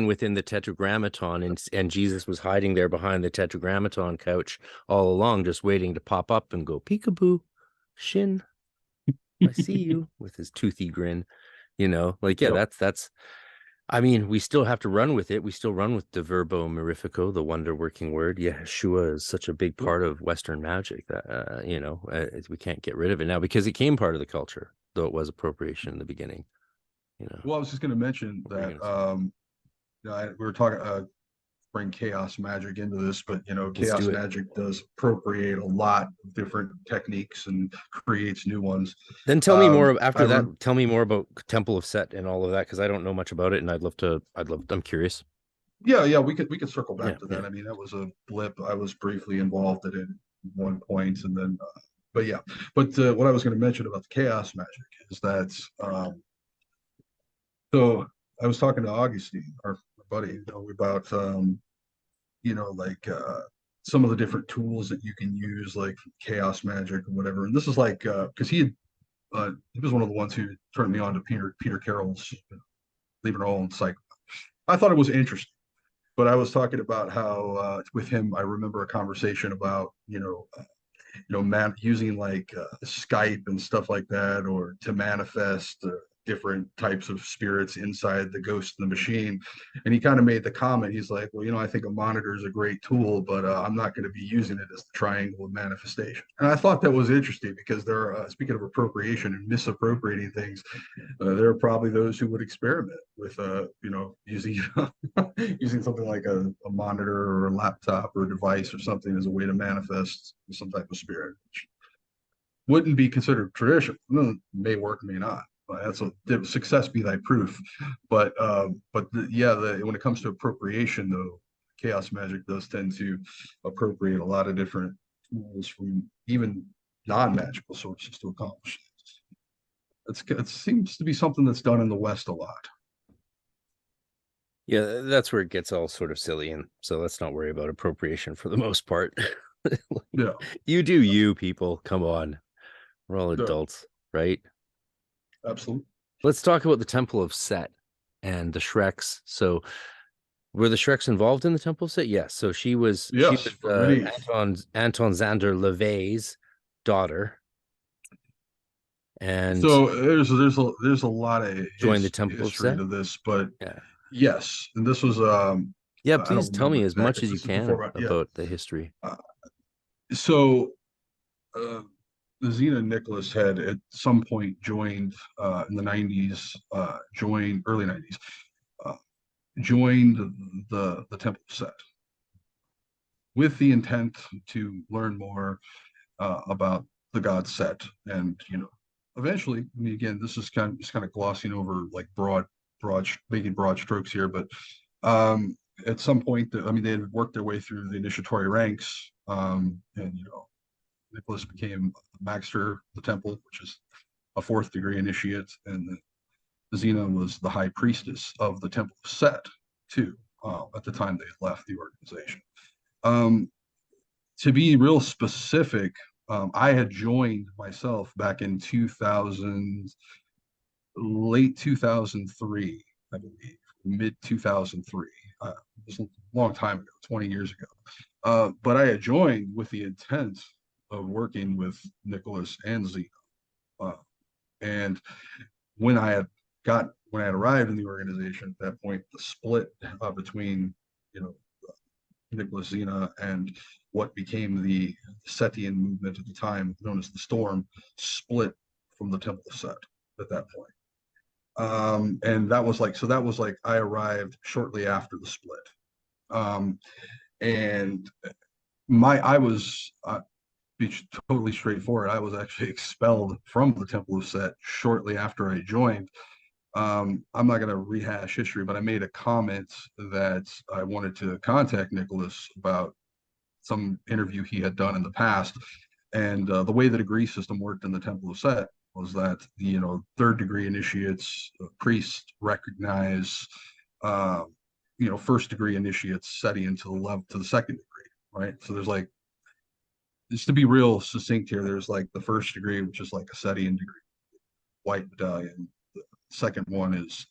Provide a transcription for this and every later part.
within the Tetragrammaton, and Jesus was hiding there behind the Tetragrammaton couch all along, just waiting to pop up and go peekaboo, Shin, I see you, with his toothy grin. Like, yeah, Yep. that's. I mean, we still have to run with it. We still run with the verbo mirifico, the wonder working word. Yeah, Yeshua is such a big part of Western magic that we can't get rid of it now because it became part of the culture, though it was appropriation in the beginning. Well, I was just going to mention What were you that going to say? we were talking bring chaos magic into this, but Let's do chaos it. magic does appropriate a lot of different techniques and creates new ones. Then tell me more I after that. Tell me more about Temple of Set and all of that because I don't know much about it, and I'm curious. Yeah, we could circle Yeah, back to yeah. that. I mean, that was a blip. I was briefly involved in it at one point, and then, but yeah. But what I was going to mention about the chaos magic is that so I was talking to Augustine, our buddy, about like some of the different tools that you can use, like chaos magic or whatever. And this is like because he was one of the ones who turned me on to Peter Carroll's Leave It All in Cycle. I thought it was interesting, but I was talking about how with him, I remember a conversation about man using like Skype and stuff like that, or to manifest different types of spirits inside the ghost in the machine. And he kind of made the comment. He's like, well, I think a monitor is a great tool, but I'm not going to be using it as the triangle of manifestation. And I thought that was interesting because there are, speaking of appropriation and misappropriating things, there are probably those who would experiment with, using using something like a monitor or a laptop or a device or something as a way to manifest some type of spirit, which wouldn't be considered traditional. May work, may not. That's a success be thy proof. When it comes to appropriation, though, chaos magic does tend to appropriate a lot of different tools from even non-magical sources to accomplish it seems to be something that's done in the West a lot. Yeah, that's where it gets all sort of silly, and so let's not worry about appropriation for the most part. Yeah, You do you, people. Come on. We're all yeah, adults, right? absolutely. Let's talk about the Temple of Set and the Shreks. So were the Shreks involved in the Temple of Set? Yes. So she was Yes, for many. Anton Zander LaVey's daughter and So there's a lot of joined the Temple of history Set. to this, but Yeah. yes, and this was Yeah, I please don't tell me remember as much exactly. as you This is can before, yeah. about the history. Uh, so uh, Zena Nicholas had at some point joined in the 90s, joined early 90s, uh, joined the Temple Set with the intent to learn more about the god Set, and eventually, I mean, again, this is kind of glossing over like making broad strokes here, but at some point, I mean, they had worked their way through the initiatory ranks, and Nicholas became a Master of the Temple, which is a fourth degree initiate, and Xena was the high priestess of the Temple of Set too. At the time they had left the organization. Um, to be real specific, I had joined myself back in 2000, late 2003, I believe, mid 2003. It was a long time ago, 20 years ago. But I had joined with the intent of working with Nicholas and Zena. Uh, and when I had arrived in the organization at that point, the split between you know Nicholas Zena and what became the Setian movement at the time, known as the Storm, split from the Temple of Set at that point. And that was like I arrived shortly after the split. Um, and I was be totally straightforward. I was actually expelled from the Temple of Set shortly after I joined. I'm not going to rehash history, but I made a comment that I wanted to contact Nicholas about some interview he had done in the past. And the way the degree system worked in the Temple of Set was that the third degree initiates, priests recognize first degree initiates setting into the second degree, right? So there's like, just to be real succinct here, there's like the first degree, which is like a Setian degree, white medallion. The second one is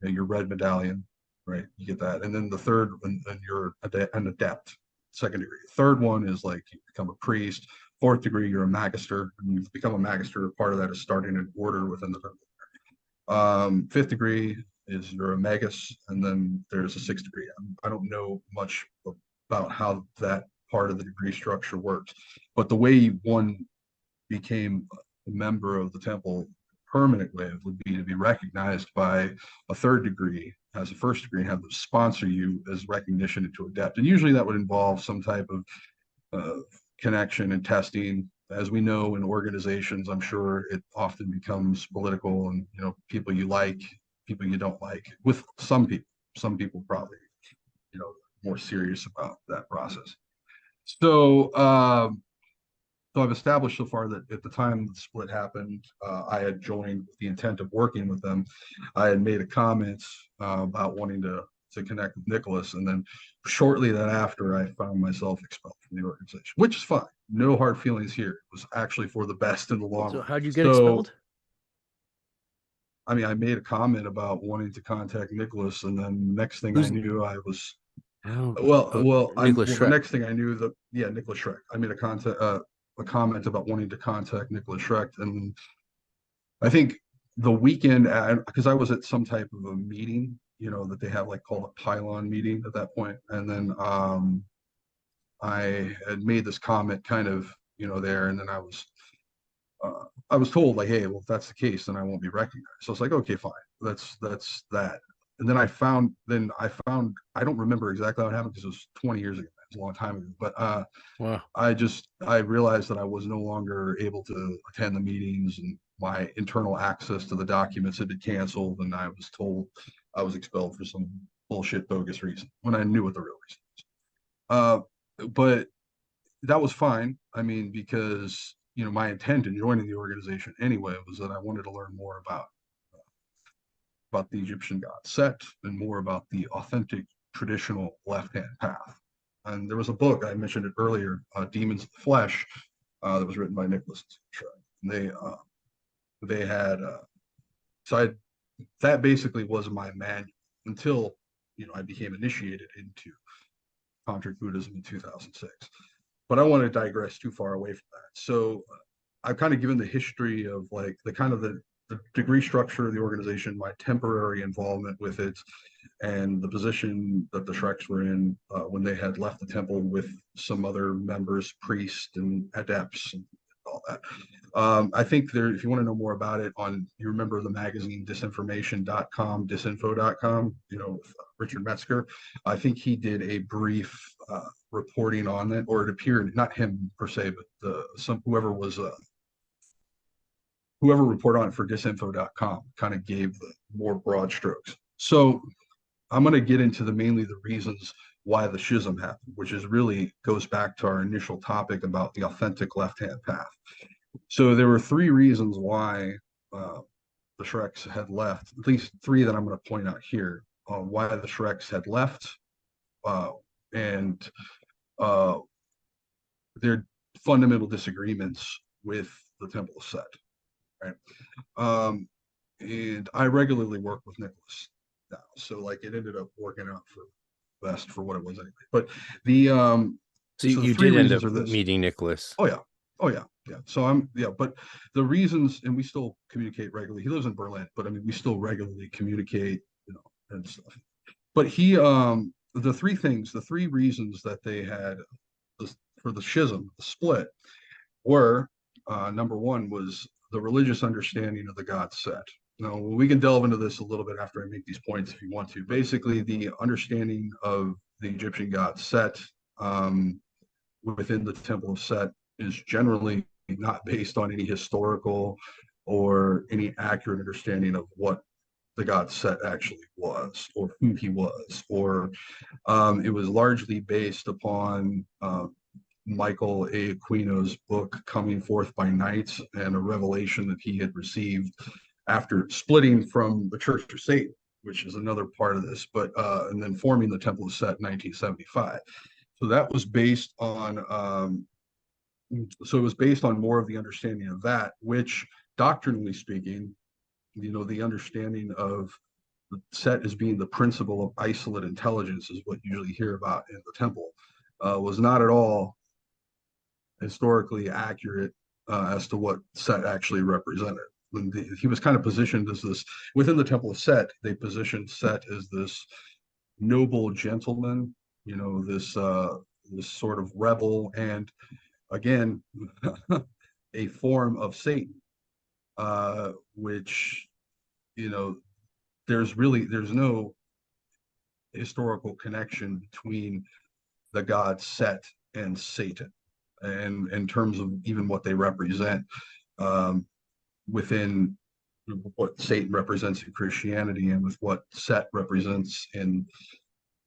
your red medallion, right? You get that. And then the third, and you're an adept, second degree. Third one is like you become a priest. Fourth degree, you're a magister. And you've become a magister. Part of that is starting an order within the temple. Fifth degree is you're a magus, and then there's a sixth degree. I don't know much about how that part of the degree structure works, but the way one became a member of the temple permanently would be to be recognized by a third degree as a first degree and have them sponsor you as recognition into adept. And usually that would involve some type of connection and testing. As we know in organizations, I'm sure it often becomes political, and people you like, people you don't like. With some people probably more serious about that process. So so I've established so far that at the time the split happened, I had joined with the intent of working with them. I had made a comment about wanting to connect with Nicholas, and then shortly thereafter, I found myself expelled from the organization, which is fine. No hard feelings here. It was actually for the best in the long So run. how'd you get expelled? I mean, I made a comment about wanting to contact Nicholas, and then next thing I Who's knew, I was oh, Nicholas the Shrek. next thing I knew that Nicholas Shrek. I made a comment about wanting to contact Nicholas Shrek, and I think the weekend, because I was at some type of a meeting, that they have like called a pylon meeting at that point, and then I had made this comment kind of there, and then I was told like, hey, well, if that's the case, then I won't be recognized. So it's like, okay, fine, that's that. And then I don't remember exactly how it happened because it was 20 years ago. It was a long time ago. But Wow. I realized that I was no longer able to attend the meetings, and my internal access to the documents had been canceled, and I was told I was expelled for some bullshit bogus reason when I knew what the real reason was. But that was fine. I mean, because my intent in joining the organization anyway was that I wanted to learn more about the Egyptian god Set and more about the authentic traditional left-hand path. And there was a book I mentioned it earlier, Demons of the Flesh, that was written by Nicholas. And they had that basically was my manual until I became initiated into Tantric Buddhism in 2006. But I want to digress too far away from that. So I've kind of given the history of like the degree structure of the organization, my temporary involvement with it, and the position that the Shreks were in when they had left the temple with some other members, priests and adepts and all that. I think if you want to know more about it, you remember the magazine disinformation.com, disinfo.com, with Richard Metzger. I think he did a brief reporting on it, or it appeared, not him per se, but whoever reported on it for disinfo.com kind of gave the more broad strokes. So I'm going to get into mainly the reasons why the schism happened, which really goes back to our initial topic about the authentic left-hand path. So there were three reasons why the Shreks had left, at least three that I'm going to point out here, why the Shreks had left, and their fundamental disagreements with the Temple of Set. Right? And I regularly work with Nicholas now, so like it ended up working out for best for what it was anyway. But So the you three did end reasons up are this. meeting Nicholas. Oh yeah. So but the reasons, and we still communicate regularly. He lives in Berlin, but I mean, we still regularly communicate, and stuff. But the three reasons that they had for the schism, the split, were number one was the religious understanding of the god Set. Now, we can delve into this a little bit after I make these points if you want to. Basically, the understanding of the Egyptian god Set within the Temple of Set is generally not based on any historical or any accurate understanding of what the god Set actually was, or who he was, or it was largely based upon Michael A. Aquino's book Coming Forth by Night, and a revelation that he had received after splitting from the Church of Satan, which is another part of this, but and then forming the Temple of Set in 1975. So that was based on more of the understanding of that, which doctrinally speaking, the understanding of Set as being the principle of isolate intelligence is what you usually hear about in the temple, was not at all historically accurate as to what Set actually represented. He was kind of positioned as this within the Temple of Set. They positioned Set as this noble gentleman, this sort of rebel, and again, a form of Satan, which there's no historical connection between the god Set and Satan, and in terms of even what they represent within what Satan represents in Christianity and with what Set represents in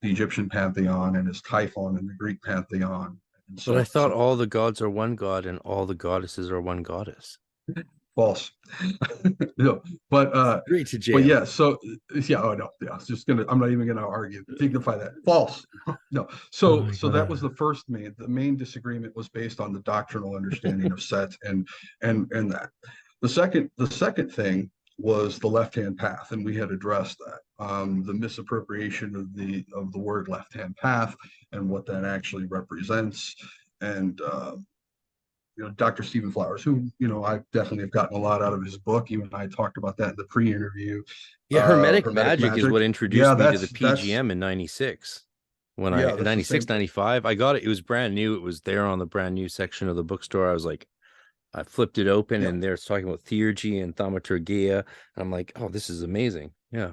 the Egyptian pantheon and his Typhon in the Greek pantheon. And But I thought all the gods are one god and all the goddesses are one goddess. False. No, but Straight to jail. but yeah, so yeah, oh no, yeah, I'm not even gonna argue, dignify that. False. No. So that was the main disagreement was based on the doctrinal understanding of Set and that. The second thing was the left-hand path, and we had addressed that. The misappropriation of the word left-hand path and what that actually represents. And Dr. Stephen Flowers, who I definitely have gotten a lot out of his book. You and I talked about that in the pre-interview. Yeah, Hermetic Magic is what introduced me to the PGM in 96. When in 96, 95, I got it. It was brand new. It was there on the brand new section of the bookstore. I was like, I flipped it open and there it's talking about theurgy and thaumaturgia. And I'm like, oh, this is amazing. Yeah.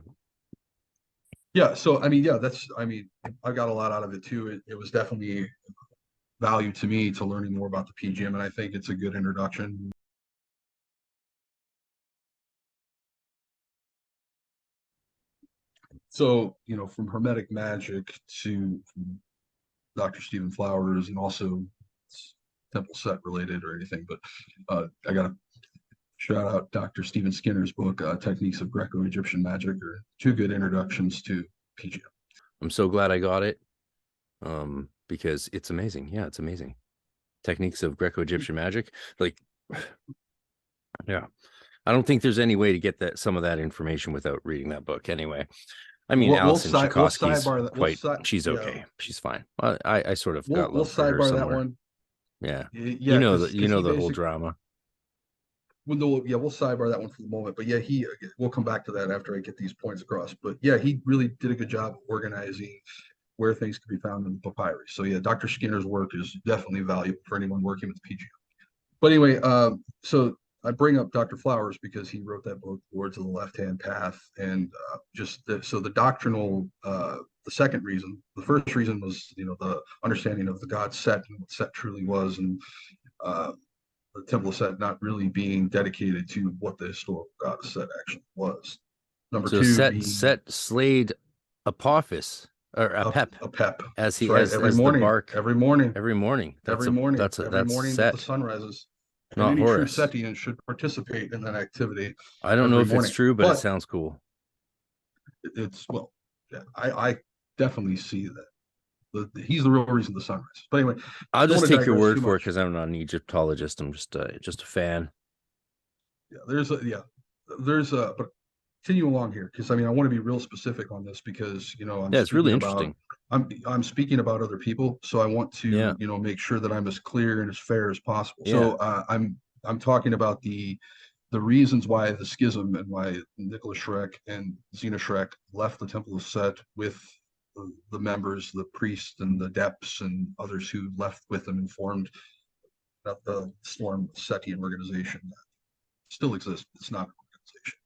Yeah. So, I got a lot out of it too. It was definitely value to me to learning more about the PGM, and I think it's a good introduction. So, from Hermetic Magic to Dr. Stephen Flowers, and also Temple Set related or anything, but I got to shout out Dr. Stephen Skinner's book, Techniques of Greco-Egyptian Magic, are two good introductions to PGM. I'm so glad I got it. Because it's amazing. Yeah, it's amazing. Techniques of Greco-Egyptian magic. Like, yeah. I don't think there's any way to get some of that information without reading that book anyway. I mean, Alison Tchaikovsky's she's okay. Yeah. She's fine. I sort of got love for her somewhere. That one. Yeah. Yeah. The whole drama. We'll sidebar that one for the moment. But yeah, we'll come back to that after I get these points across. But yeah, he really did a good job of organizing where things can be found in the papyrus. So yeah, Dr. Skinner's work is definitely valuable for anyone working with PGM. But anyway, so I bring up Dr. Flowers because he wrote that book, Words of the Left-Hand Path, and so the doctrinal, the second reason, the first reason was the understanding of the god Set and what Set truly was, and the Temple of Set not really being dedicated to what the historical god of Set actually was. Number two, Set slayed Apophis. Or a pep, as he as morning, the bark every morning. That's every morning Set. The sun rises. Not any Horus. True Setian should participate in that activity. I don't know if it's true, but it sounds cool. I definitely see that. He's the real reason the sun rises. But anyway, I'll just take your word for it because I'm not an Egyptologist. I'm just a fan. Yeah, but continue along here because I want to be real specific on this because it's really interesting. I'm speaking about other people, so I want to make sure that I'm as clear and as fair as possible. Yeah. So I'm talking about the reasons why the schism and why Nicholas Schreck and Zena Schreck left the Temple of Set with the members, the priests and the adepts and others who left with them and formed the Storm Setian organization that still exists. It's not an organization.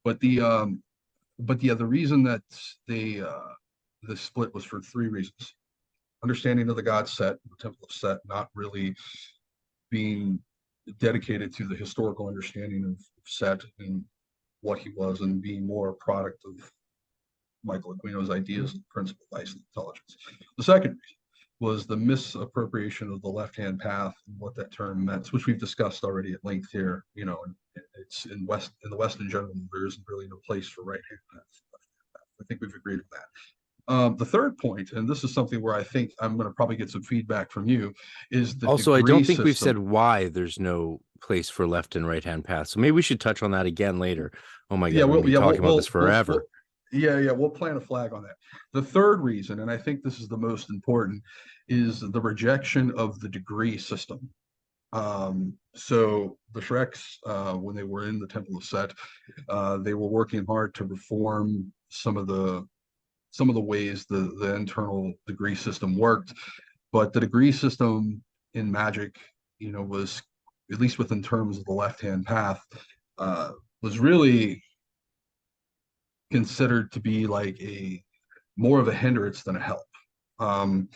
But the reason that the split was for three reasons: understanding of the god Set, the Temple of Set, not really being dedicated to the historical understanding of Set and what he was, and being more a product of Michael Aquino's ideas and principle of isolate intelligence. The second reason was the misappropriation of the left-hand path and what that term meant, which we've discussed already at length here. And it's in the West in general, there isn't really no place for right-hand path. I think we've agreed with that. The third point, and this is something where I think I'm going to probably get some feedback from you, is the also I don't think we've said why there's no place for left and right-hand path. So maybe we should touch on that again later. Oh my God, we'll be talking about this forever. Yeah, we'll plant a flag on that. The third reason, and I think this is the most important, is the rejection of the degree system. So the Shreks, when they were in the Temple of Set, they were working hard to reform some of the ways the internal degree system worked, but the degree system in magic, was, at least within terms of the left-hand path, uh, was really considered to be like a more of a hindrance than a help. Um,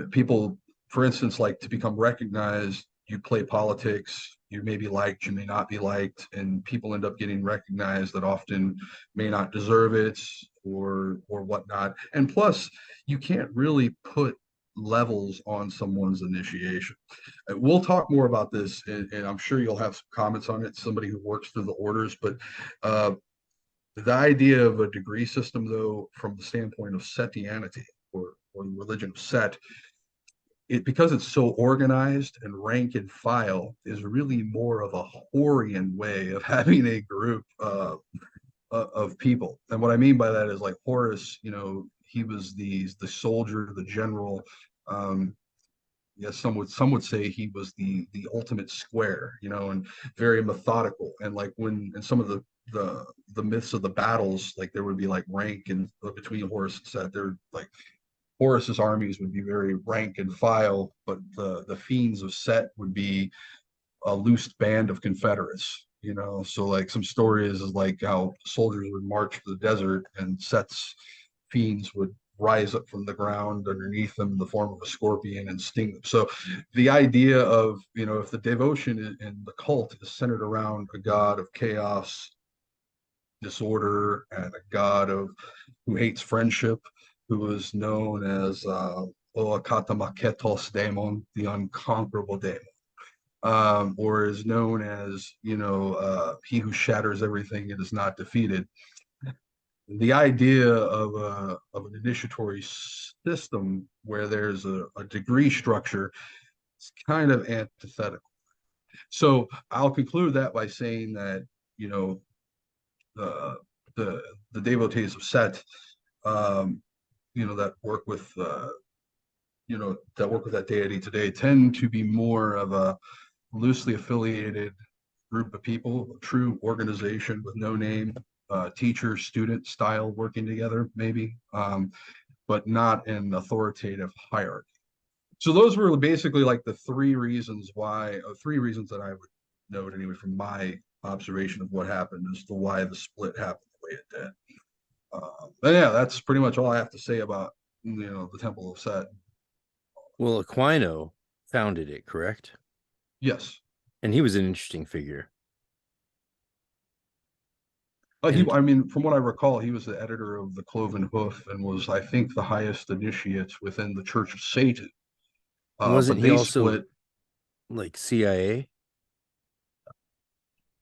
People, for instance, like to become recognized, you play politics, you may be liked, you may not be liked, and people end up getting recognized that often may not deserve it or whatnot. And plus, you can't really put levels on someone's initiation. We'll talk more about this, and I'm sure you'll have some comments on it, somebody who works through the orders, but uh, the idea of a degree system, though, from the standpoint of Setianity or the religion of Set, because it's so organized and rank and file, is really more of a Horian way of having a group of people. And what I mean by that is like Horus, he was the soldier, the general. Yes, some would say he was the ultimate square, and very methodical. And like when in some of the myths of the battles, like there would be like rank and between Horus and Set, they're like Horus's armies would be very rank and file, but the fiends of Set would be a loose band of Confederates. So like some stories is like how soldiers would march to the desert and Set's fiends would rise up from the ground underneath them in the form of a scorpion and sting them. So the idea of, if the devotion in the cult is centered around a god of chaos, disorder, and a god of who hates friendship, who is known as Oakatamaketos Daemon, the unconquerable daemon, or is known as, he who shatters everything and is not defeated. The idea of an initiatory system where there's a degree structure is kind of antithetical. So I'll conclude that by saying that, the the devotees of Set, um, that work with that work with that deity today tend to be more of a loosely affiliated group of people, a true organization with no name, teacher student style working together, maybe, but not an authoritative hierarchy. So those were basically like the three reasons that I would note anyway from my observation of what happened as to why the split happened the way it did. But yeah, that's pretty much all I have to say about the Temple of Set. Well, Aquino founded it, correct? Yes. And he was an interesting figure. I mean, from what I recall, he was the editor of the Cloven Hoof and was, I think, the highest initiate within the Church of Satan. Wasn't But he they also split. like CIA?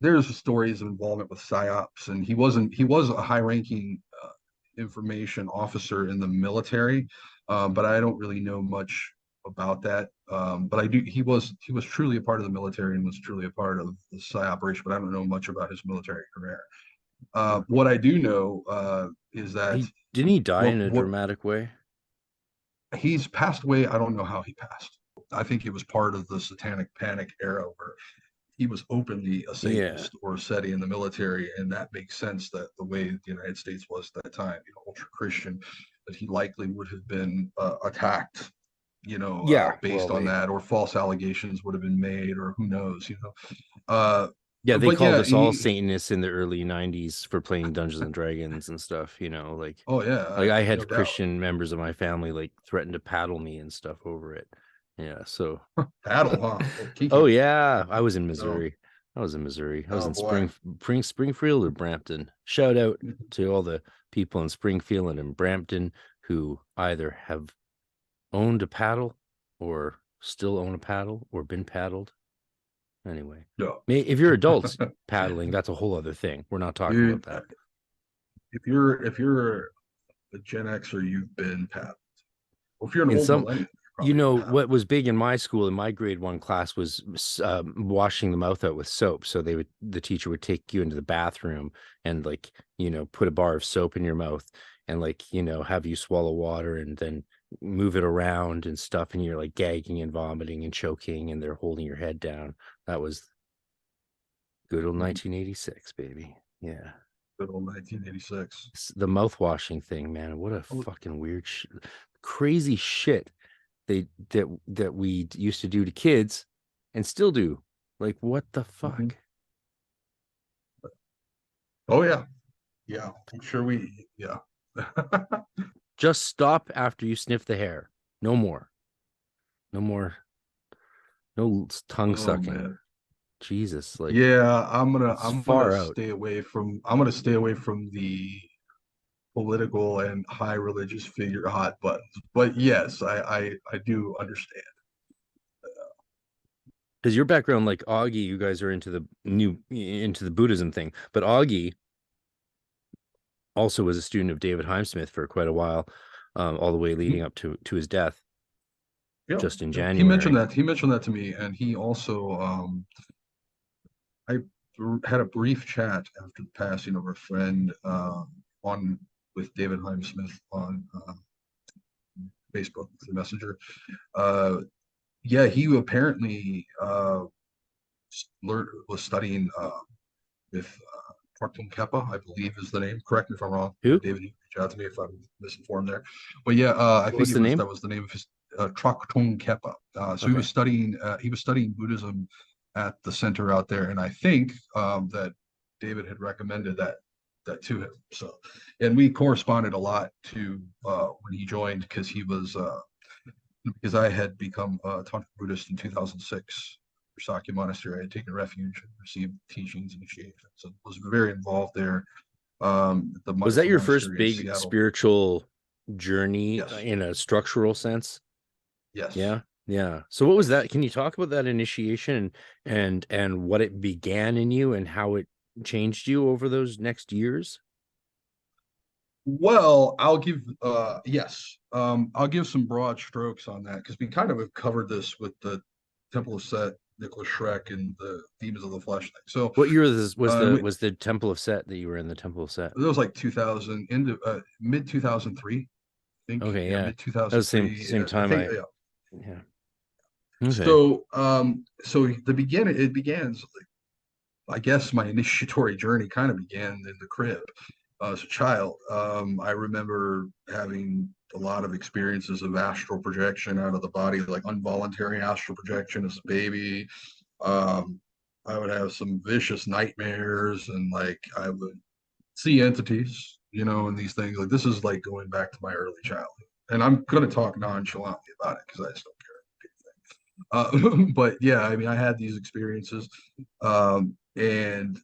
There's stories of involvement with psyops, and he was a high-ranking information officer in the military, but I don't really know much about that. But I do. He was truly a part of the military and was truly a part of the psi operation, but I don't know much about his military career. What I do know is that He didn't he die in a what dramatic way? he's passed away. I don't know how he passed. I think it was part of the Satanic Panic era where he was openly a Yeah. Satanist or a SETI in the military, and that makes sense that the way the United States was at that time, ultra Christian, that he likely would have been attacked, Yeah. Well, based on they that, or false allegations would have been made, or who knows. Uh, yeah, they but called yeah, us all Satanists in the early 90s for playing Dungeons and Dragons and stuff, oh yeah, like I no had doubt. Christian members of my family like threaten to paddle me and stuff over it. Yeah, so Battle, huh? Oh, oh kinky. yeah, I was in No, Missouri. I was in Missouri. I was oh in boy. Springfield or Brampton. Shout out to all the people in Springfield and in Brampton who either have owned a paddle or still own a paddle or been paddled. Anyway, No. if you're adults paddling, that's a whole other thing. We're not talking about Dude, that. if you're a Gen Xer, you've been paddled. Or if you're an In old some millennial, You probably know, didn't have what was big in my school in my grade one class was washing the mouth out with soap. So the teacher would take you into the bathroom and, like, put a bar of soap in your mouth and, like, have you swallow water and then move it around and stuff. And you're like gagging and vomiting and choking and they're holding your head down. That was good old it. 1986, baby. Yeah. Good old 1986. The mouth washing thing, man. What a Oh, fucking weird, crazy shit that we used to do to kids and still do. Like, what the mhm. fuck? Oh, yeah. Yeah. I'm sure yeah. Just stop after you sniff the hair. No more. No more. No tongue Oh, sucking. man. Jesus, like, Yeah, it's far out. I'm gonna stay away from the political and high religious figure hot buttons. But yes, I do understand. Because your background, like Augie, you guys are into the Buddhism thing. But Augie also was a student of David Heimsmith for quite a while, all the way leading Mhm. up to his death Yeah, just in yeah. He mentioned January. that. He mentioned that to me, and he also I had a brief chat after the passing of a friend on with David Heimsmith on Facebook, the Messenger. Uh, yeah, he apparently was studying with Parkton Kepa, I believe is the name. Correct me if I'm wrong. Who? David, you can reach out to me if I'm misinformed there. But yeah, I What think was it the was name? that was the name of his Trokton Kepa. So Okay. he was studying Buddhism at the center out there, and I think that David had recommended that to him. So, and we corresponded a lot to when he joined because I had become a Tantra Buddhist in 2006 for Sakya Monastery. I had taken refuge and received teachings, initiations, and was very involved there at Was that the your first monastery in big Seattle. spiritual journey Yes, in a structural sense? yes. Yeah. Yeah. So what was Yes. that? Can you talk about that initiation and what it began in you and how it changed you over those next years? Well, I'll give yes. I'll give some broad strokes on that because we kind of have covered this with the Temple of Set, Nicholas Schreck, and the Demons of the Flesh thing. So What year was and we, was the Temple of Set that you were in the Temple of Set? it was like 2000 into mid 2003, I think. Okay, Yeah, yeah. mid That was the same 2003. same I time think I yeah. yeah. Okay. So the beginning it began. I guess my initiatory journey kind of began in the crib as a child. I remember having a lot of experiences of astral projection out of the body, like involuntary astral projection as a baby. Um, I would have some vicious nightmares, and like I would see entities, and these things. Like this is like going back to my early childhood, and I'm going to talk nonchalantly about it because I just don't but yeah, I mean, I had these experiences, and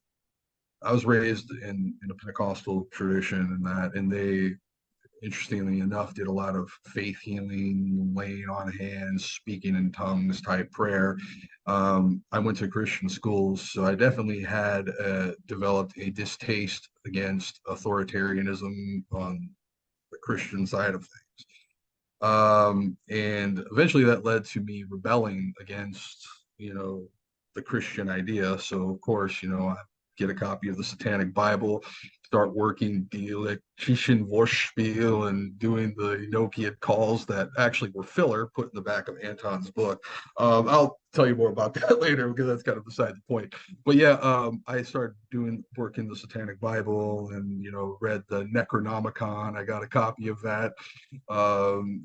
I was raised in a Pentecostal tradition and they, interestingly enough, did a lot of faith healing, laying on hands, speaking in tongues type prayer. I went to Christian schools, so I definitely had developed a distaste against authoritarianism on the Christian side of things. And eventually that led to me rebelling against, the Christian idea. So of course, I get a copy of the Satanic Bible, start working the Electrician Vorspiel and doing the Enochian calls that actually were filler put in the back of Anton's book. I'll tell you more about that later because that's kind of beside the point. But yeah, I started doing work in the Satanic Bible and read the Necronomicon. I got a copy of that, and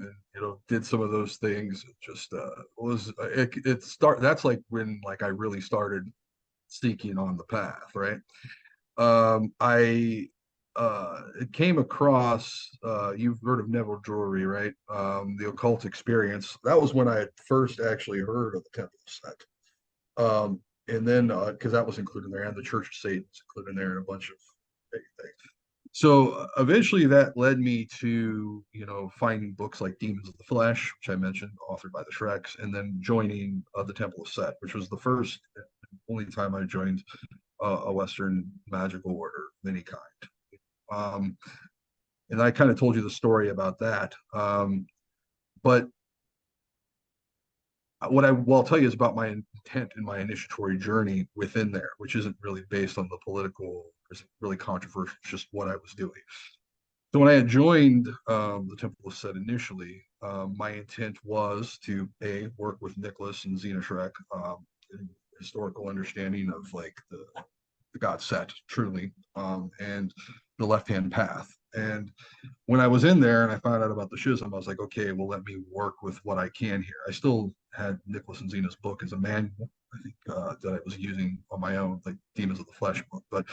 did some of those things. It just was it start that's like when like I really started seeking on the path, right? I came across you've heard of Neville Drury, right? The occult experience. That was when I had first actually heard of the Temple Set. And then because that was included in there, and the Church of Satan was included in there, and a bunch of big things. So eventually that led me to, finding books like Demons of the Flesh, which I mentioned, authored by the Shreks, and then joining the Temple of Set, which was the first and only time I joined a Western magical order of any kind. Um, and I kind of told you the story about that. But what I will tell you is about my intent and my initiatory journey within there, which isn't really based on the political, isn't really controversial, it's just what I was doing. So when I had joined the Temple of Set initially, my intent was to work with Nicholas and Xena in historical understanding of like the god Set truly, and the left hand path. And when I was in there and I found out about the schism, I was like, okay, well, let me work with what I can here. I still had Nicholas and Xena's book as a manual, I think, that I was using on my own, like Demons of the Flesh book. But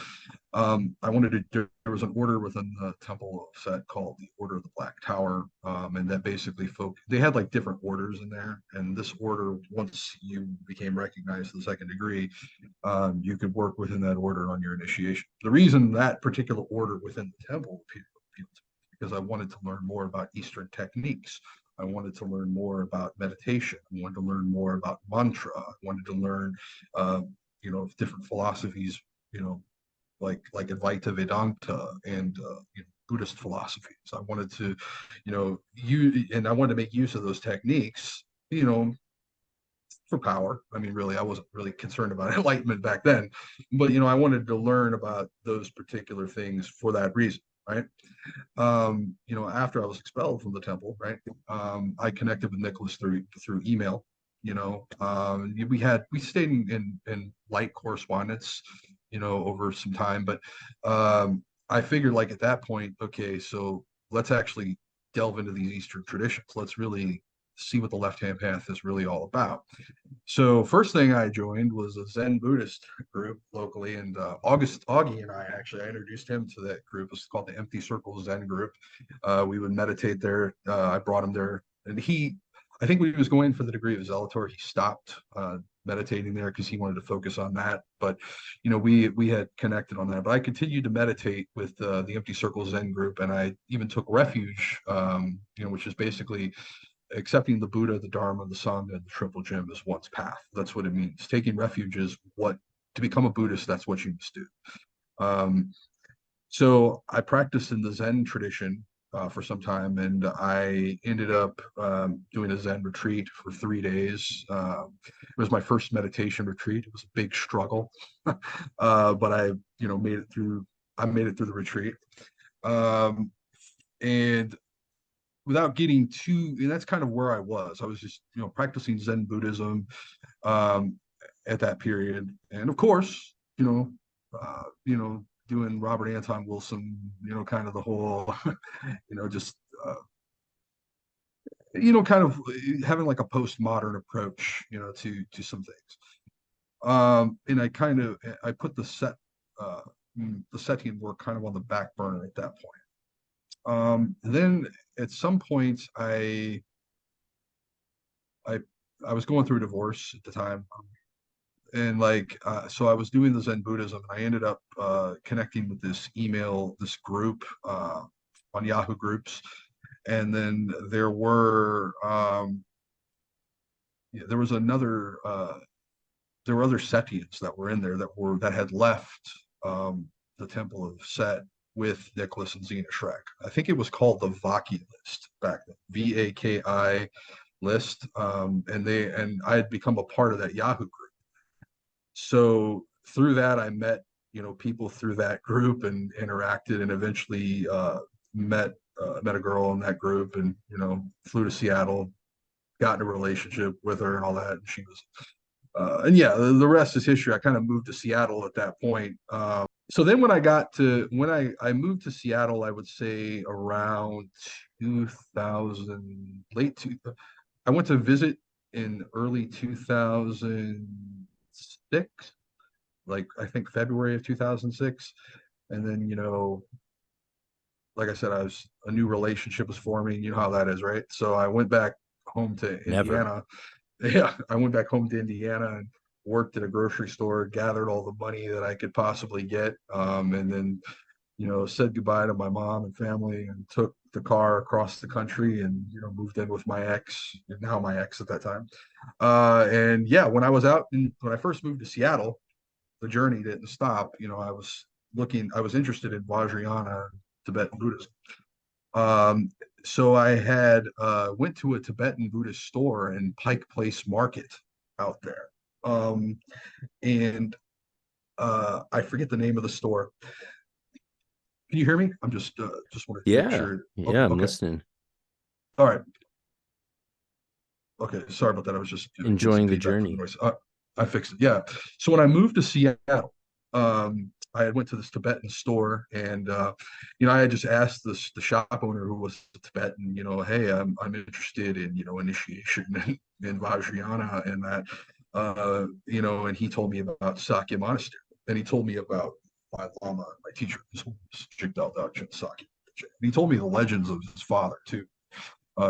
I wanted to, there was an order within the Temple of Set called the Order of the Black Tower. And that basically they had like different orders in there. And this order, once you became recognized to the second degree, you could work within that order on your initiation. The reason that particular order within the temple appealed to me because I wanted to learn more about Eastern techniques. I wanted to learn more about meditation. I wanted to learn more about mantra. I wanted to learn, different philosophies, like Advaita Vedanta and Buddhist philosophies. I wanted to, I wanted to make use of those techniques, for power. I mean, really, I wasn't really concerned about enlightenment back then, but I wanted to learn about those particular things for that reason, right? After I was expelled from the temple, right? I connected with Nicholas through email. We stayed in light correspondence, over some time, but I figured like at that point, okay, so let's actually delve into these Eastern traditions. Let's really see what the left hand path is really all about. So first thing I joined was a Zen Buddhist group locally, and Augie and I introduced him to that group. It's called the Empty Circle Zen Group. We would meditate there. I brought him there, and I think when he was going for the degree of Zelator, he stopped meditating there because he wanted to focus on that. But we had connected on that. But I continued to meditate with the Empty Circle Zen Group, and I even took refuge, which is basically accepting the Buddha, the Dharma, the Sangha, and the Triple Gem as one's path. That's what it means. Taking refuge is to become a Buddhist, that's what you must do. So I practiced in the Zen tradition for some time, and I ended up doing a Zen retreat for 3 days. It was my first meditation retreat. It was a big struggle, but I, made it through. I made it through the retreat, and without getting too, and that's kind of where I was. I was just, practicing Zen Buddhism at that period, and of course, doing Robert Anton Wilson, kind of the whole, just, kind of having like a postmodern approach, to some things. And I put the setting work kind of on the back burner at that point. Then at some point, I was going through a divorce at the time, and so I was doing the Zen Buddhism, and I ended up connecting with this group on Yahoo Groups, and then there were other Setians that were in there that had left the Temple of Set with Nicholas and Xena Shrek. I think it was called the Vaki list back then, VAKI list, and I had become a part of that Yahoo group. So through that, I met people through that group and interacted, and eventually met a girl in that group, and flew to Seattle, got in a relationship with her and all that, and she was. And yeah, the rest is history. I kind of moved to Seattle at that point. So then when I moved to Seattle, I would say around 2000, I went to visit in early 2006, like I think February of 2006. And then, like I said, a new relationship was forming. You know how that is, right? So I went back home to Never. Indiana. Yeah, I went back home to Indiana and worked at a grocery store, gathered all the money that I could possibly get, and then, said goodbye to my mom and family, and took the car across the country, and moved in with my ex, now my ex at that time. And yeah, when I first moved to Seattle, the journey didn't stop. I was interested in Vajrayana, Tibetan Buddhism. so I had went to a Tibetan Buddhist store in Pike Place Market out there. Um, and I forget the name of the store. Can you hear me? I'm just wanted to make Yeah. sure. Oh, Yeah, I'm okay. listening. All right. Okay. Sorry about that. I was just getting some Enjoying the feedback from the journey. noise. I fixed it. Yeah. So when I moved to Seattle, I had went to this Tibetan store, and I had just asked the shop owner, who was Tibetan, hey, I'm interested in initiation in Vajrayana and that, and he told me about Sakya Monastery, and he told me about my Lama, my teacher, his name was Jigdal Dakshina Sakya. And he told me the legends of his father too.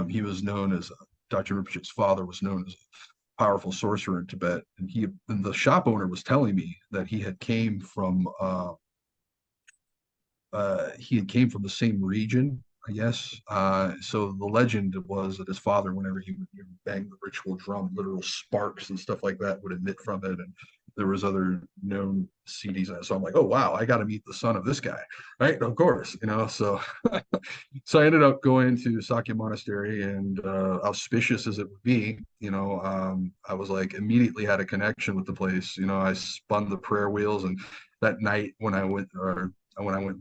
He was known as Dr. Rinpoche's father was known as a powerful sorcerer in Tibet, and the shop owner was telling me that he had came from the same region, I guess. So the legend was that his father, whenever he would bang the ritual drum, literal sparks and stuff like that would emit from it, and there was other known CDs. So I'm like, oh wow, I got to meet the son of this guy, right? Of course, So, so I ended up going to Sakya Monastery, and auspicious as it would be, I was like immediately had a connection with the place. I spun the prayer wheels, and that night when I went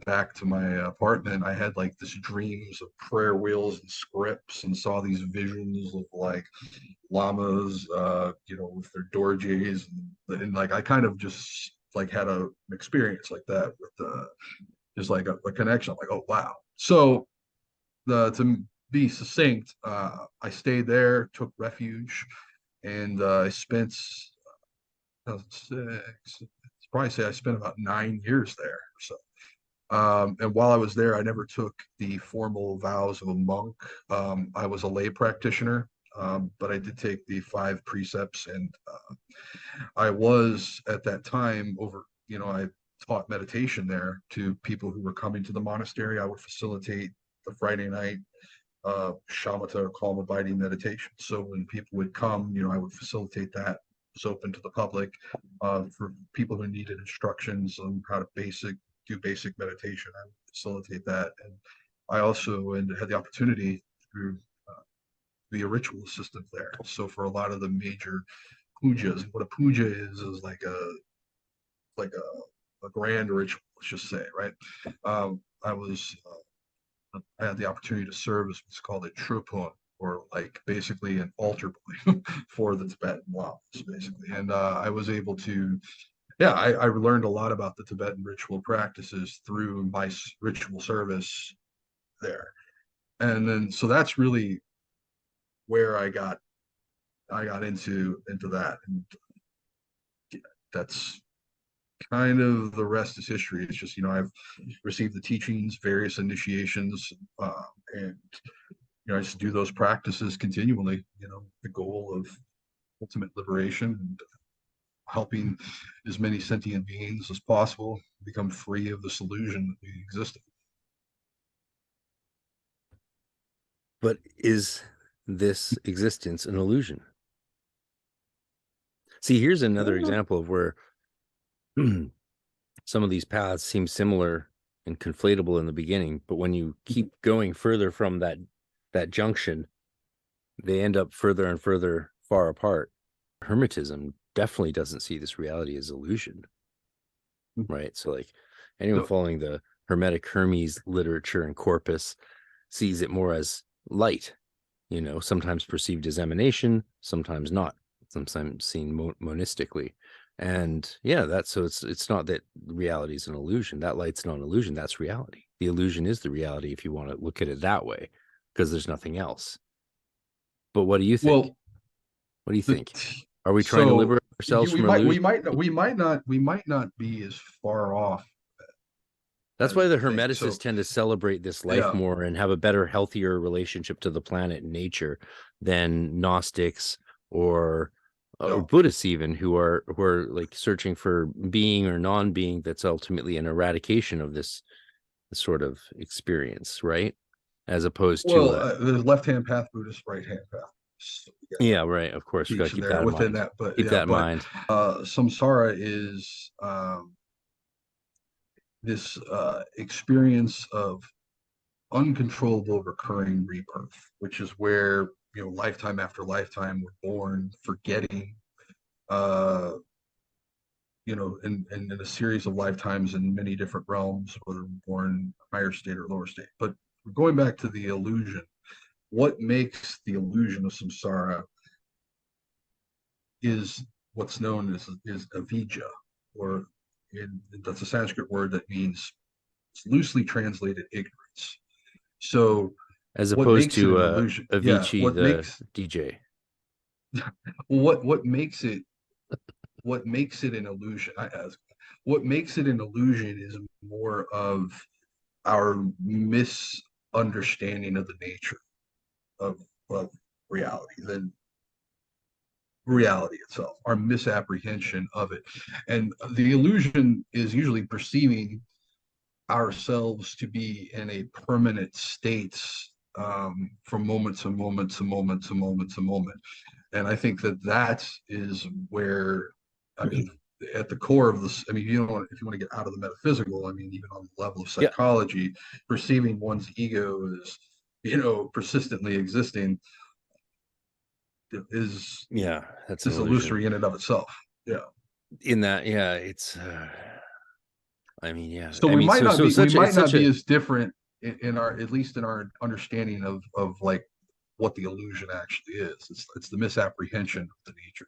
back to my apartment, I had like this dreams of prayer wheels and scripts, and saw these visions of like llamas, with their dorjes, and like I kind of just like had an experience like that with just like a connection. I'm like, oh wow. So to be succinct, I stayed there, took refuge, and I spent 2006. Probably say I spent about 9 years there or so. And while I was there, I never took the formal vows of a monk. I was a lay practitioner, but I did take the 5 precepts, and I was at that time I taught meditation there to people who were coming to the monastery. I would facilitate the Friday night shamatha, or calm abiding meditation. So when people would come, I would facilitate that. It was open to the public for people who needed instructions on how to do basic meditation. I would facilitate that, and I also had the opportunity to uh, be a ritual assistant there. So for a lot of the major pujas, what a puja is like a grand ritual, let's just say, right? I had the opportunity to serve as what's called a trupun, or like basically an altar boy for the Tibetan lamas, basically. And I was able to, yeah, I learned a lot about the Tibetan ritual practices through my ritual service there. And then, so that's really where I got into that, and that's kind of the rest is history. It's just, I've received the teachings, various initiations, and I just do those practices continually, the goal of ultimate liberation and helping as many sentient beings as possible become free of this illusion that we exist in. But is this existence an illusion? See, here's another example of where some of these paths seem similar and conflatable in the beginning, but when you keep going further from that junction, they end up further and further far apart. Hermetism definitely doesn't see this reality as illusion, right? So like anyone So, following the Hermetic Hermes literature and corpus sees it more as light, sometimes perceived as emanation, sometimes not, sometimes seen monistically. And yeah, so it's not that reality is an illusion. That light's not an illusion. That's reality. The illusion is the reality, if you want to look at it that way, because there's nothing else. But what do you think? well, What do you the think? Are we trying to so liberate ourselves we from might illusion? we might not be as far off That's as why the we think. So Hermeticists tend to celebrate this life yeah, more and have a better, healthier relationship to the planet and nature than Gnostics or no. Buddhists, even who are like searching for being or non-being. That's ultimately an eradication of this sort of experience, right? As opposed to Well, there's left-hand path Buddhist, right-hand path. So we got yeah, right. Of course, we got to teach keep there that in within mind. that, but Keep yeah, that in but mind. samsara is this experience of uncontrollable recurring rebirth, which is where, lifetime after lifetime, we're born forgetting, uh, in a series of lifetimes in many different realms, whether we're born higher state or lower state. But going back to the illusion, what makes the illusion of samsara is what's known as avijja, or that's a Sanskrit word that means, it's loosely translated, ignorance. So As what opposed makes it to an illusion? Yeah, Avicii the DJ. what makes it what makes it an illusion? What makes it an illusion is more of our misunderstanding of the nature of, of reality than reality itself, our misapprehension of it. And the illusion is usually perceiving ourselves to be in a permanent state, from moment to moment to moment to moment to moment. And I think that is where, I mean, at the core of this, I mean, if you want to get out of the metaphysical, I mean, even on the level of Yeah. psychology, perceiving one's ego as, persistently existing is Yeah, that's an is illusion. illusory in and of itself. Yeah. In that, yeah, it's I mean, yeah. So I mean, we it's might not such be a as different in our, at least in our understanding of like what the illusion actually is. It's the misapprehension of the nature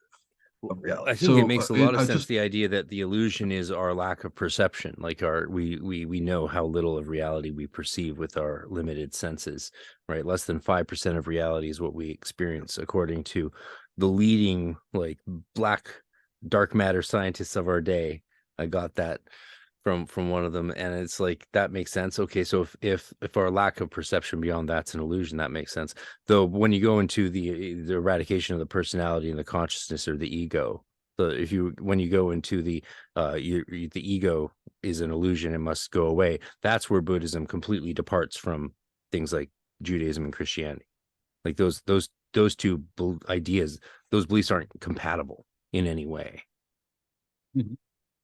of I reality. think it So makes a lot of I sense, just the idea that the illusion is our lack of perception, like we know how little of reality we perceive with our limited senses, right? Less than 5% of reality is what we experience, according to the leading like black dark matter scientists of our day. I got that from one of them, and it's like that makes sense. Okay, so if our lack of perception beyond that's an illusion, that makes sense. Though when you go into the eradication of the personality and the consciousness or the ego, when you go into the the ego is an illusion and must go away, that's where Buddhism completely departs from things like Judaism and Christianity. Like those two ideas, those beliefs aren't compatible in any way. Mhm.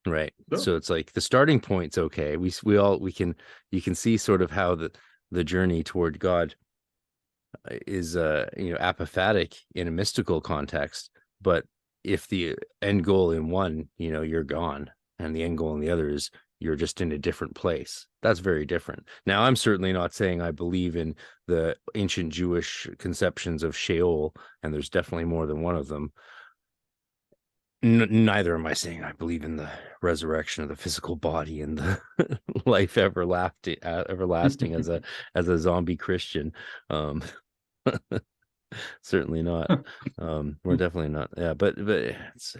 Right. So, So it's like the starting point's okay. We can, you can see sort of how the journey toward God is apophatic in a mystical context, but if the end goal in one, you're gone, and the end goal in the other is you're just in a different place. That's very different. Now, I'm certainly not saying I believe in the ancient Jewish conceptions of Sheol, and there's definitely more than one of them. Neither am I saying I believe in the resurrection of the physical body and the life everlasting as a zombie Christian. Um, certainly not. We're definitely not. Yeah, but it's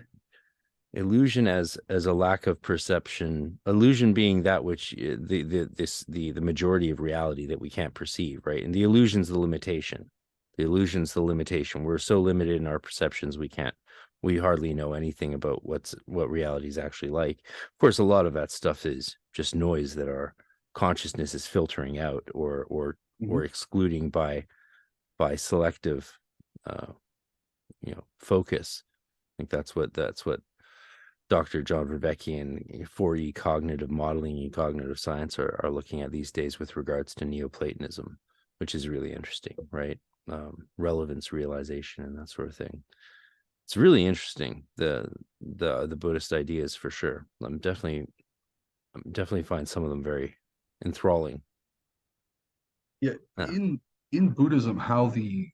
illusion as a lack of perception. Illusion being that which the majority of reality that we can't perceive, right? And the illusion's the limitation. The illusion's the limitation. We're so limited in our perceptions, we hardly know anything about what reality is actually like. Of course, a lot of that stuff is just noise that our consciousness is filtering out or excluding by selective uh focus. I think that's what Dr. John Vervecchi and 4E cognitive modeling and cognitive science are looking at these days with regards to Neoplatonism, which is really interesting, right? Relevance realization and that sort of thing. It's really interesting, the Buddhist ideas, for sure. I'm definitely find some of them very enthralling. yeah, Yeah. in Buddhism, how the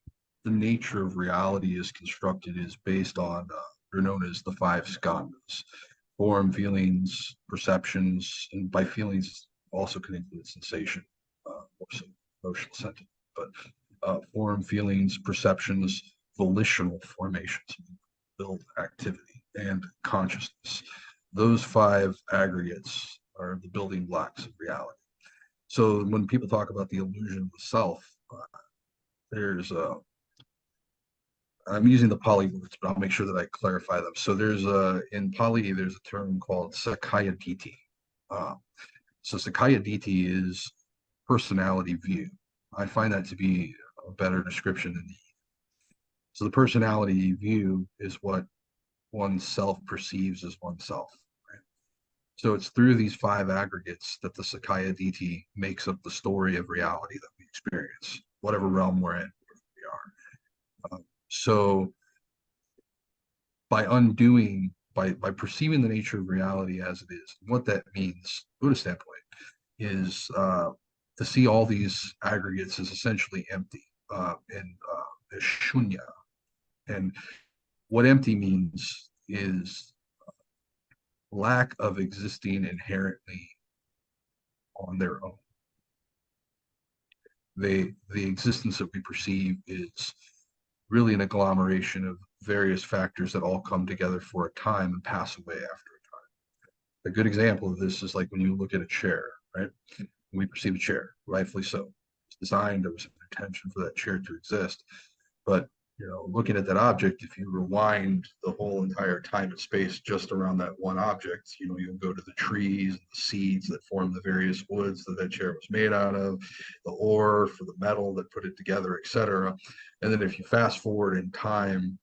nature of reality is constructed is based on, they're known as the five skandhas: form, feelings, perceptions, and by feelings also can include sensation, or some emotional sentiment. But form, feelings, perceptions, volitional formations, build activity, and consciousness. Those five aggregates are the building blocks of reality. So when people talk about the illusion of the self, there's I'm using the Pali words, but I'll make sure that I clarify them. So there's in Pali, there's a term called Sakaya Diti. Uh, so Sakaya Diti is personality view. I find that to be a better description than the. So the personality view is what oneself perceives as oneself. Right? So it's through these five aggregates that the Sakaya Diti makes up the story of reality that we experience, whatever realm we're in, wherever we are. So by undoing, by perceiving the nature of reality as it is, what that means, Buddhist standpoint, is to see all these aggregates as essentially empty and as shunya. And what empty means is lack of existing inherently on their own. The existence that we perceive is really an agglomeration of various factors that all come together for a time and pass away after a time. A good example of this is like when you look at a chair, right? When we perceive a chair, rightfully so. It's designed, there was an intention for that chair to exist. But looking at that object, if you rewind the whole entire time and space just around that one object, you'll go to the trees, the seeds that form the various woods that chair was made out of, the ore for the metal that put it together, etc. And then if you fast forward in time,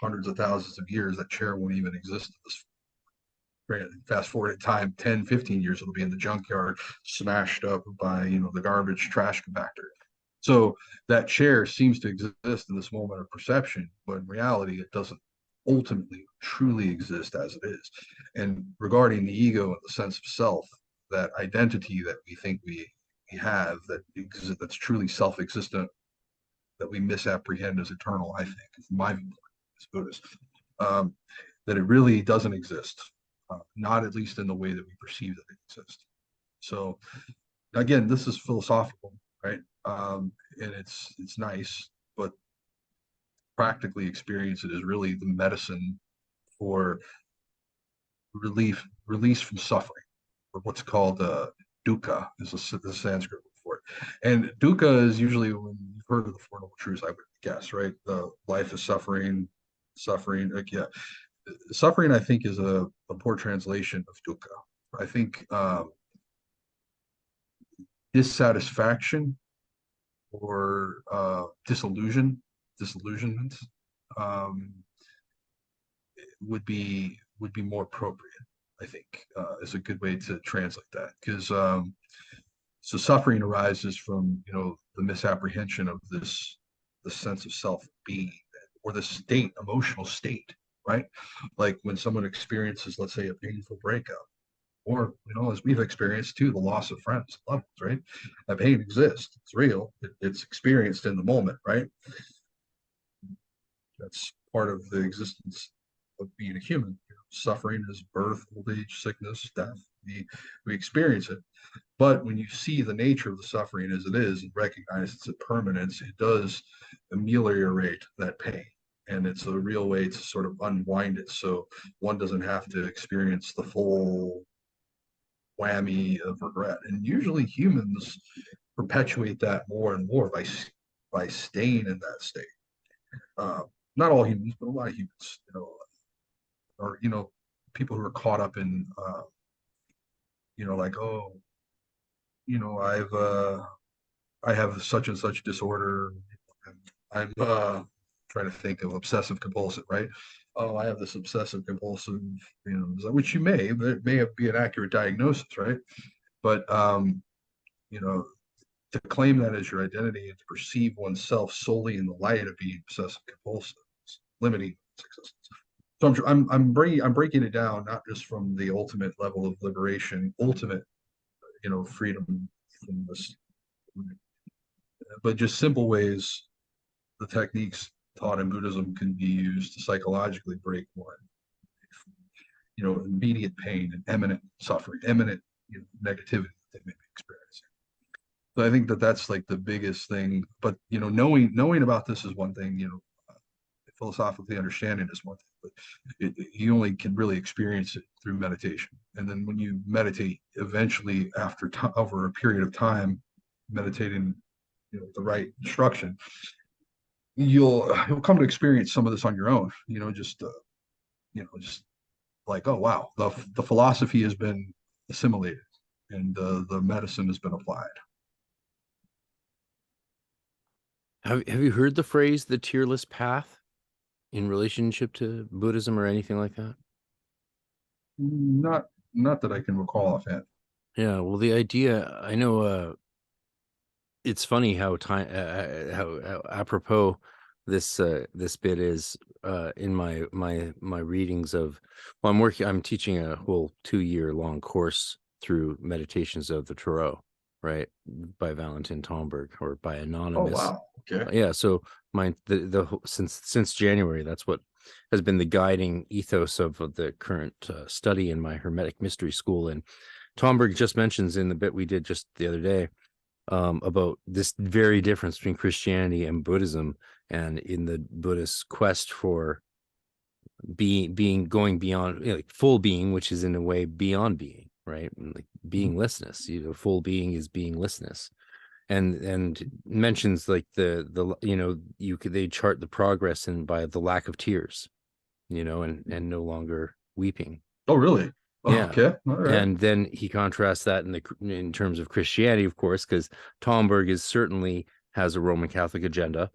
hundreds of thousands of years, that chair won't even exist at this. Fast forward in time 10, 15 years, it'll be in the junkyard, smashed up by the garbage trash compactor. So that chair seems to exist in this moment of perception, but in reality, it doesn't ultimately truly exist as it is. And regarding the ego and the sense of self, that identity that we think we have that's truly self-existent, that we misapprehend as eternal, I think, from my viewpoint as Buddhist, that it really doesn't exist, not at least in the way that we perceive that it exists. So again, this is philosophical, right? And it's nice, but practically experience it is really the medicine for release from suffering, or what's called dukkha is the Sanskrit word for it. And dukkha is usually, when you've heard of the Four Noble Truths, I would guess, right? The life is suffering, like, yeah. Suffering, I think, is a poor translation of dukkha. I think dissatisfaction or disillusionment would be more appropriate. I think is a good way to translate that, because so suffering arises from the misapprehension of the sense of self being, or the state, emotional state, right? Like when someone experiences, let's say, a painful breakup, or as we've experienced too, the loss of friends, loved ones, right? That pain exists, it's real, it's experienced in the moment, right? That's part of the existence of being a human. Suffering is birth, old age, sickness, death. We experience it. But when you see the nature of the suffering as it is and recognize its impermanence, it does ameliorate that pain. And it's a real way to sort of unwind it, so one doesn't have to experience the full whammy of regret. And usually humans perpetuate that more and more by staying in that state. Not all humans, but a lot of humans, or people who are caught up in, like, oh, I have such and such disorder. I'm trying to think of obsessive compulsive, right? Oh, I have this obsessive compulsive, which that may be an accurate diagnosis, right? But to claim that as your identity and to perceive oneself solely in the light of being obsessive compulsive, limiting existence. So I'm breaking it down, not just from the ultimate level of liberation, ultimate freedom from this, but just simple ways the techniques taught in Buddhism can be used to psychologically break one, immediate pain and imminent suffering, imminent negativity that they may be experiencing. So I think that that's like the biggest thing. But knowing about this is one thing. Philosophically understanding is one thing, but you only can really experience it through meditation. And then when you meditate, eventually, over a period of time, meditating, the right instruction, you'll come to experience some of this on your own. Just like, oh wow, the philosophy has been assimilated, and the medicine has been applied. Have you heard the phrase "the tearless path" in relationship to Buddhism or anything like that? Not not that I can recall offhand. Yeah, well, the idea, I know, it's funny how time, how apropos this bit is, in my readings of, well, I'm teaching a whole 2-year long course through Meditations of the Tarot, right, by Valentin Tomberg, or by Oh Anonymous. wow. Okay. Yeah, so since January, that's what has been the guiding ethos of the current study in my Hermetic Mystery School. And Tomberg just mentions in the bit we did just the other day, about this very difference between Christianity and Buddhism, and in the Buddhist quest for being going beyond, like full being, which is in a way beyond being, right? And like beinglessness, full being is beinglessness. And mentions like the they chart the progress and by the lack of tears, and no longer weeping. Oh really? Oh, Yeah. okay. All right. And then he contrasts that in terms of Christianity, of course, because Tomberg is certainly has a Roman Catholic agenda,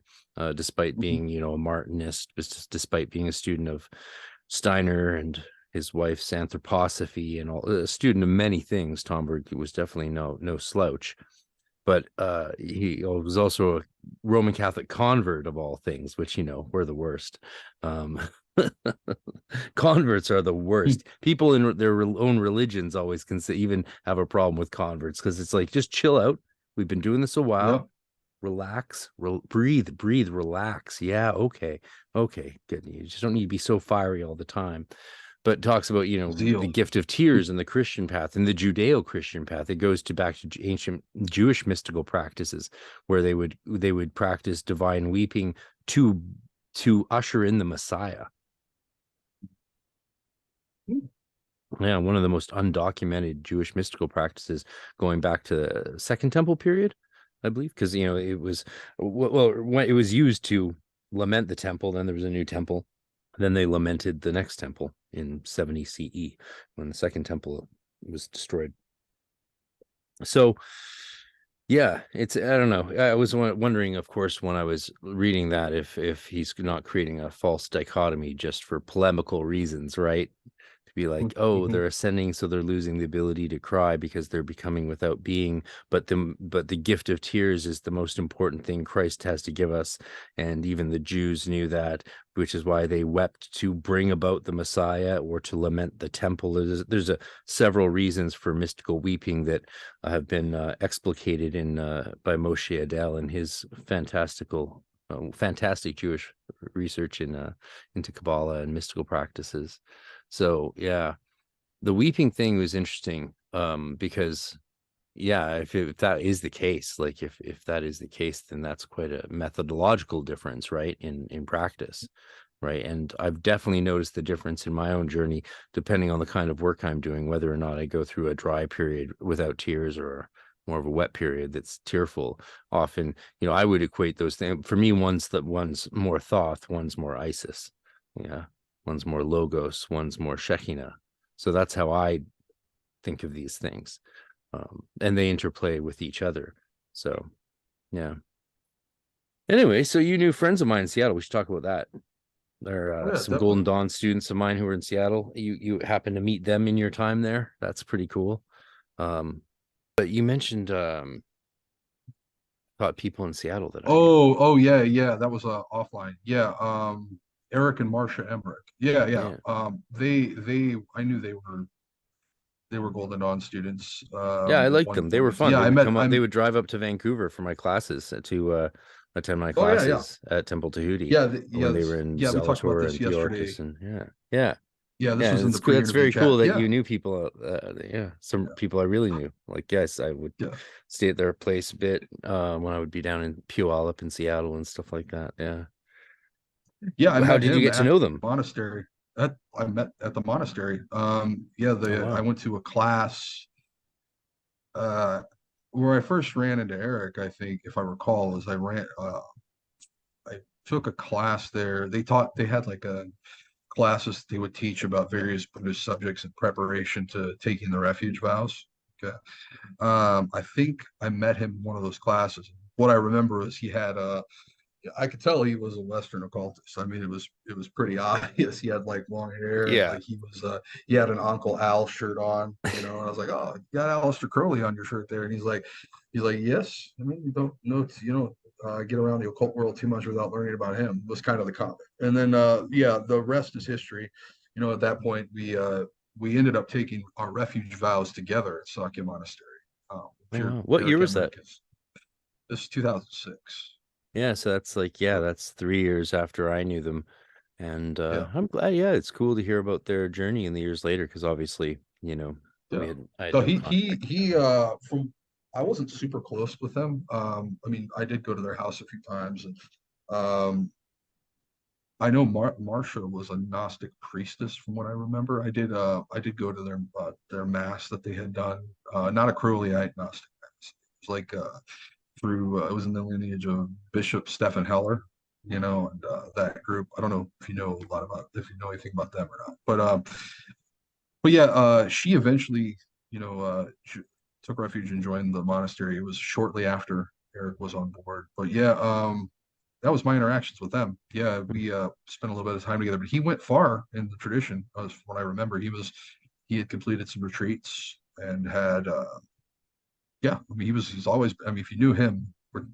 despite Mhm. being, a Martinist, despite being a student of Steiner and his wife's anthroposophy, and all, a student of many things. Tomberg was definitely no slouch, but he was also a Roman Catholic convert of all things, which, we're the worst. Um, Converts are the worst. People in their own religions always can even have a problem with converts, because it's like, just chill out. We've been doing this a Yeah. while. Relax, breathe, relax. Yeah, okay, good. You just don't need to be so fiery all the time. But talks about, the Zeal. gift of tears and the Christian path and the Judeo-Christian path. It goes back to ancient Jewish mystical practices, where they would practice divine weeping to usher in the Messiah. Yeah, one of the most undocumented Jewish mystical practices, going back to the Second Temple period, I believe, because it was, well, when it was used to lament the temple. Then there was a new temple. Then they lamented the next temple in 70 CE, when the Second Temple was destroyed. So yeah, I don't know. I was wondering, of course, when I was reading that, if he's not creating a false dichotomy just for polemical reasons, right? To be like, oh, Mhm. they're ascending, so they're losing the ability to cry because they're becoming without being. But the gift of tears is the most important thing Christ has to give us, and even the Jews knew that, which is why they wept to bring about the Messiah, or to lament the temple. There's several reasons for mystical weeping that have been explicated in by Moshe Adel in his fantastic Jewish research into Kabbalah and mystical practices. So yeah, the weeping thing was interesting, because yeah, if that is the case, like if that is the case, then that's quite a methodological difference, right, in practice, right? And I've definitely noticed the difference in my own journey, depending on the kind of work I'm doing, whether or not I go through a dry period without tears, or more of a wet period that's tearful. Often, I would equate those things. For me, one's more Thoth, one's more Isis. Yeah, one's more Logos, one's more Shekinah. So that's how I think of these things, and they interplay with each other. So yeah. Anyway, so you knew friends of mine in Seattle. We should talk about that. There Oh are yeah, some definitely. Golden Dawn students of mine who are in Seattle. You happen to meet them in your time there? That's pretty cool. But you mentioned about people in Seattle that I knew. Oh yeah, yeah. That was offline. Yeah. Eric and Marcia Emmerich. Yeah, yeah. Yeah. They I knew they were Golden Dawn students Yeah, I at liked one them. They were point. fun. Yeah, They I would met come up, they I'm would drive up to Vancouver for my classes, to attend my oh yeah, yeah. classes at Temple Tahuti, Yeah, when they were in yeah, we talked about Zelator this and yesterday. Theorcus, and yeah. Yeah. Yeah, this Yeah, was in the that's pre-interview very chat. cool that Yeah, you knew people. Yeah, some yeah, people I really knew. Like, yes, I would yeah. stay at their place a bit, when I would be down in Puyallup in Seattle and stuff like that. Yeah. Yeah, I How met did you him get to at know the them? monastery. I met at the monastery. Yeah, Oh I wow. went to a class uh where I first ran into Eric, I think, if I recall, is I took a class there. They had like a classes they would teach about various Buddhist subjects in preparation to taking the refuge vows. Okay. I think I met him in one of those classes. What I remember is he had I could tell he was a Western occultist. I mean, it was pretty obvious. He had like long hair, and Yeah. like he had an Uncle Al shirt on, you know. And I was like, oh, you got Aleister Crowley on your shirt there, and he's like, yes. I mean, you don't know, get around the occult world too much without learning about him. Was kind of the comment. And then, yeah, the rest is history. You know, at that point, we ended up taking our refuge vows together at Sakya Monastery. Oh, Pure wow. What year Eric was that? Enriquez. This is 2006. Yeah, so that's like, yeah, Yep. that's 3 years after I knew them. And Yeah. I'm glad, yeah, it's cool to hear about their journey in the years later, because obviously, Yeah. I had So no contact. from I wasn't super close with them. I mean, I did go to their house a few times, and I know Marsha was a Gnostic priestess from what I remember. I did go to their mass that they had done. Not a Crowleyite Gnostic mass. It was like through it was in the lineage of Bishop Stephen Heller, you know, and that group. I don't know if you know a lot about if you know anything about them or not, but yeah, she eventually, she took refuge and joined the monastery. It was shortly after Eric was on board. But yeah, that was my interactions with them. Yeah, we spent a little bit of time together. But he went far in the tradition, as what I remember. He had completed some retreats and had yeah. I mean, he's always. I mean, if you knew him, we're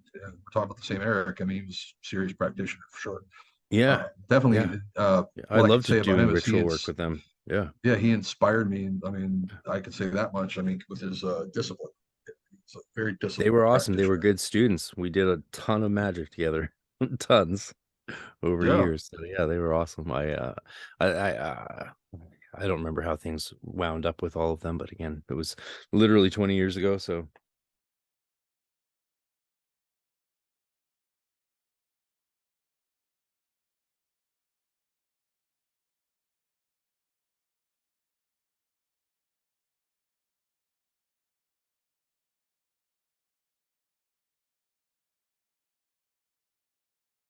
talking about the same Eric. I mean, he was a serious practitioner for sure. Yeah. Yeah. Definitely. Yeah, I What I love could to say about do him is ritual work with them. Yeah. yeah, he inspired me. I mean, I could say that much. I mean, with his discipline, he's a very They disciplined were awesome. They were practitioner. good students. We did a ton of magic together. Tons over Yeah, years. So yeah, they were awesome. I I uh I don't remember how things wound up with all of them, but again, it was literally 20 years ago. So